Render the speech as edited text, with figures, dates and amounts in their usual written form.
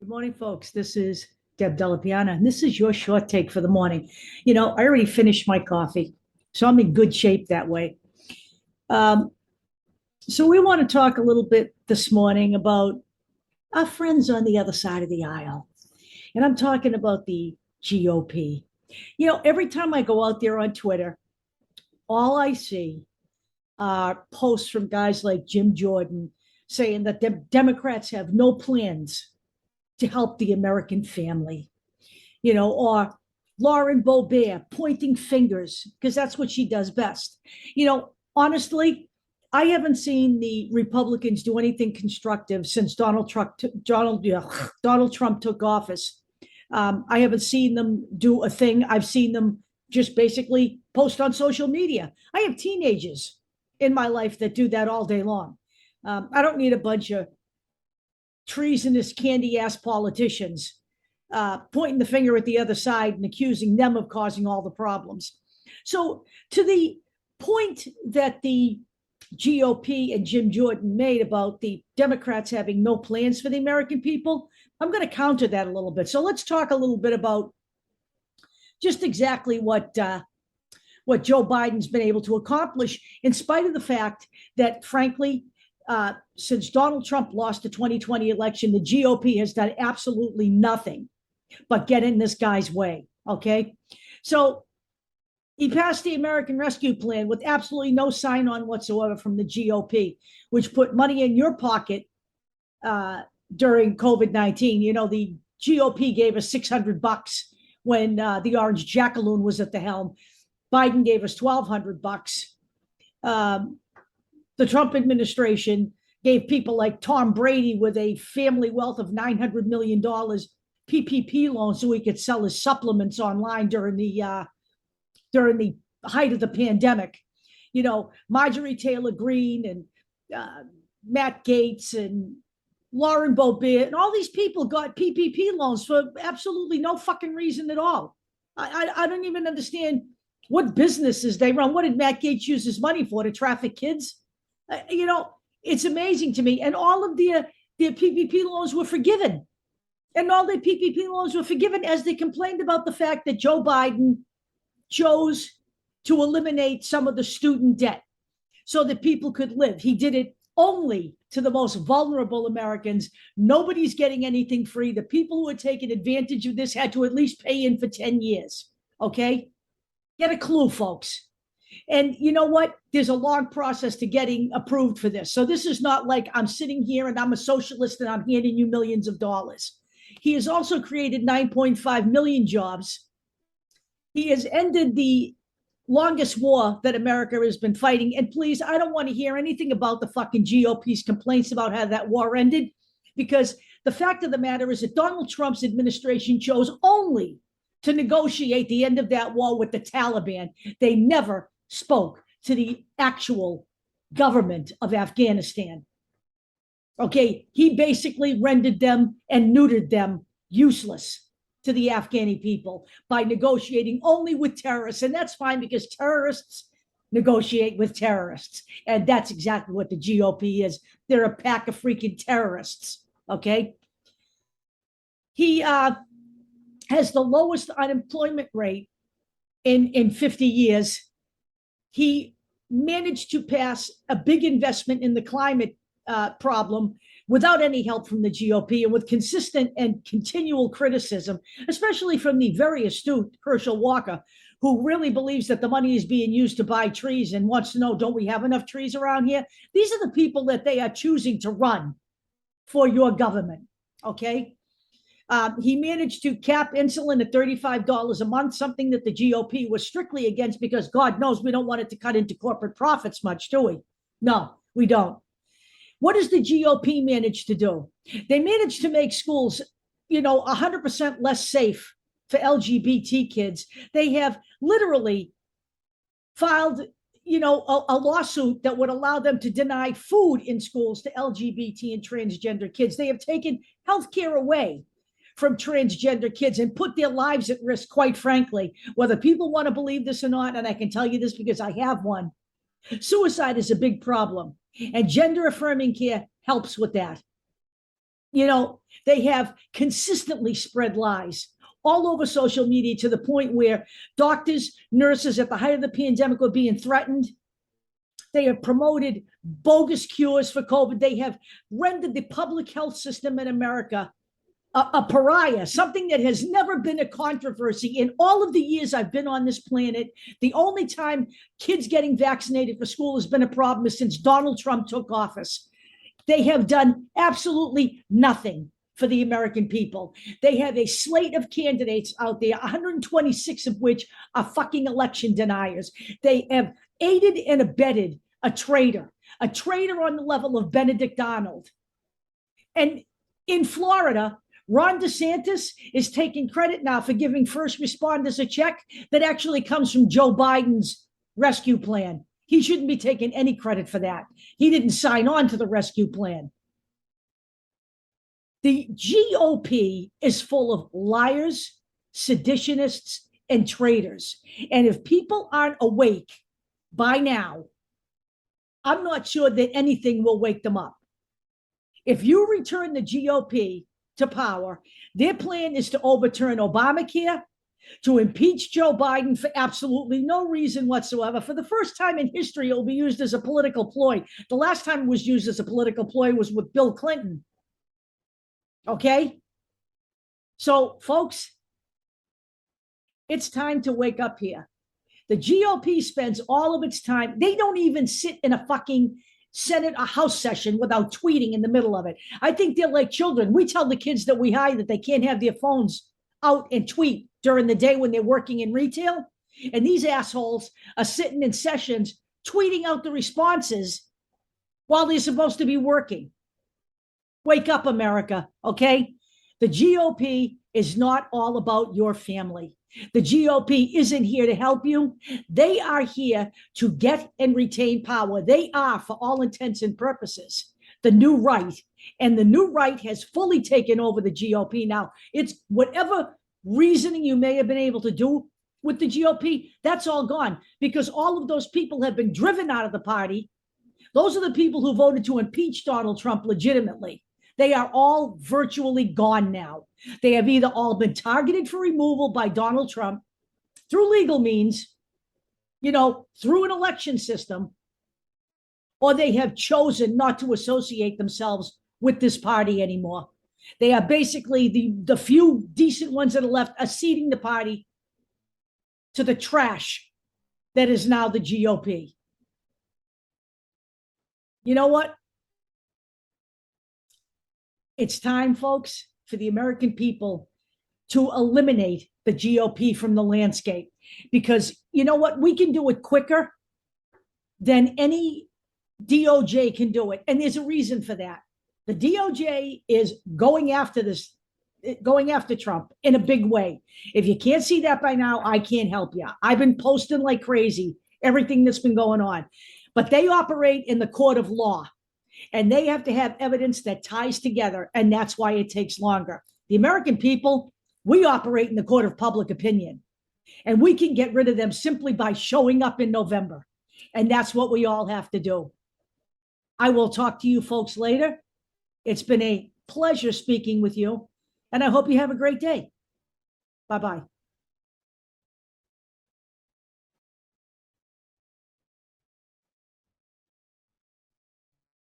Good morning, folks. This is Deb Delapiana, and this is your short take for the morning. I already finished my coffee, so I'm in good shape that way. Um, so we want to talk a little bit this morning about our friends on the other side of the aisle, and I'm talking about the GOP. Every time I go out there on Twitter, all I see are posts from guys like Jim Jordan saying that the Democrats have no plans to help the American family, or Lauren Boebert pointing fingers because that's what she does best. Honestly, I haven't seen the Republicans do anything constructive since Donald Trump took office. I haven't seen them do a thing. I've seen them just basically post on social media. I have teenagers in my life that do that all day long. I don't need a bunch of treasonous candy ass politicians pointing the finger at the other side and accusing them of causing all the problems. So, to the point that the GOP and Jim Jordan made about the Democrats having no plans for the American people, I'm going to counter that a little bit. So, let's talk a little bit about just exactly what Joe Biden's been able to accomplish, in spite of the fact that, frankly, since Donald Trump lost the 2020 election, the GOP has done absolutely nothing but get in this guy's way. Okay. So he passed the American Rescue Plan with absolutely no sign on whatsoever from the GOP, which put money in your pocket during COVID-19. The GOP gave us $600 when the orange jackaloon was at the helm. Biden gave us $1,200. The Trump administration gave people like Tom Brady with a family wealth of $900 million PPP loans so he could sell his supplements online during the height of the pandemic. Marjorie Taylor Greene and Matt Gaetz and Lauren Boebert and all these people got PPP loans for absolutely no fucking reason at all. I don't even understand what businesses they run. What did Matt Gaetz use his money for? To traffic kids? It's amazing to me. And all of their PPP loans were forgiven. And all their PPP loans were forgiven as they complained about the fact that Joe Biden chose to eliminate some of the student debt so that people could live. He did it only to the most vulnerable Americans. Nobody's getting anything free. The people who are taking advantage of this had to at least pay in for 10 years. Okay? Get a clue, folks. And you know what? There's a long process to getting approved for this. So this is not like I'm sitting here and I'm a socialist and I'm handing you millions of dollars. He has also created 9.5 million jobs. He has ended the longest war that America has been fighting. And please, I don't want to hear anything about the fucking GOP's complaints about how that war ended, because the fact of the matter is that Donald Trump's administration chose only to negotiate the end of that war with the Taliban. They never spoke to the actual government of Afghanistan. Okay, he basically rendered them and neutered them useless to the Afghani people by negotiating only with terrorists. And that's fine because terrorists negotiate with terrorists. And that's exactly what the GOP is. They're a pack of freaking terrorists. Okay. He has the lowest unemployment rate in 50 years. He managed to pass a big investment in the climate problem without any help from the GOP and with consistent and continual criticism, especially from the very astute Herschel Walker, who really believes that the money is being used to buy trees and wants to know, don't we have enough trees around here? These are the people that they are choosing to run for your government, okay? He managed to cap insulin at $35 a month, something that the GOP was strictly against because God knows we don't want it to cut into corporate profits much, do we? No, we don't. What does the GOP manage to do? They managed to make schools, 100% less safe for LGBT kids. They have literally filed, a lawsuit that would allow them to deny food in schools to LGBT and transgender kids. They have taken healthcare away from transgender kids and put their lives at risk, quite frankly, whether people want to believe this or not. And I can tell you this because I have one. Suicide is a big problem, and gender affirming care helps with that. They have consistently spread lies all over social media to the point where doctors, nurses at the height of the pandemic were being threatened. They have promoted bogus cures for COVID. They have rendered the public health system in America a pariah, something that has never been a controversy in all of the years I've been on this planet. The only time kids getting vaccinated for school has been a problem is since Donald Trump took office. They have done absolutely nothing for the American people. They have a slate of candidates out there, 126 of which are fucking election deniers. They have aided and abetted a traitor on the level of Benedict Arnold. And in Florida, Ron DeSantis is taking credit now for giving first responders a check that actually comes from Joe Biden's rescue plan. He shouldn't be taking any credit for that. He didn't sign on to the rescue plan. The GOP is full of liars, seditionists, and traitors. And if people aren't awake by now, I'm not sure that anything will wake them up. If you return the GOP to power, their plan is to overturn Obamacare, to impeach Joe Biden for absolutely no reason whatsoever. For the first time in history, it will be used as a political ploy. The last time it was used as a political ploy was with Bill Clinton. Okay? So, folks, it's time to wake up here. The GOP spends all of its time, they don't even sit in a fucking Senate or House session without tweeting in the middle of it. I think they're like children. We tell the kids that we hire that they can't have their phones out and tweet during the day when they're working in retail. And these assholes are sitting in sessions tweeting out the responses while they're supposed to be working. Wake up, America, okay? The GOP is not all about your family. The GOP isn't here to help you. They are here to get and retain power. They are, for all intents and purposes, the new right. And the new right has fully taken over the GOP now. It's whatever reasoning you may have been able to do with the GOP, that's all gone because all of those people have been driven out of the party. Those are the people who voted to impeach Donald Trump legitimately. They are all virtually gone now. They have either all been targeted for removal by Donald Trump through legal means, through an election system, or they have chosen not to associate themselves with this party anymore. They are basically the few decent ones that are left are ceding the party to the trash that is now the GOP. You know what? It's time, folks, for the American people to eliminate the GOP from the landscape because you know what? We can do it quicker than any DOJ can do it. And there's a reason for that. The DOJ is going after Trump in a big way. If you can't see that by now, I can't help you. I've been posting like crazy, everything that's been going on. But they operate in the court of law. And they have to have evidence that ties together, and that's why it takes longer. The American people, we operate in the court of public opinion, and we can get rid of them simply by showing up in November, and that's what we all have to do. I will talk to you folks later. It's been a pleasure speaking with you, and I hope you have a great day. Bye-bye.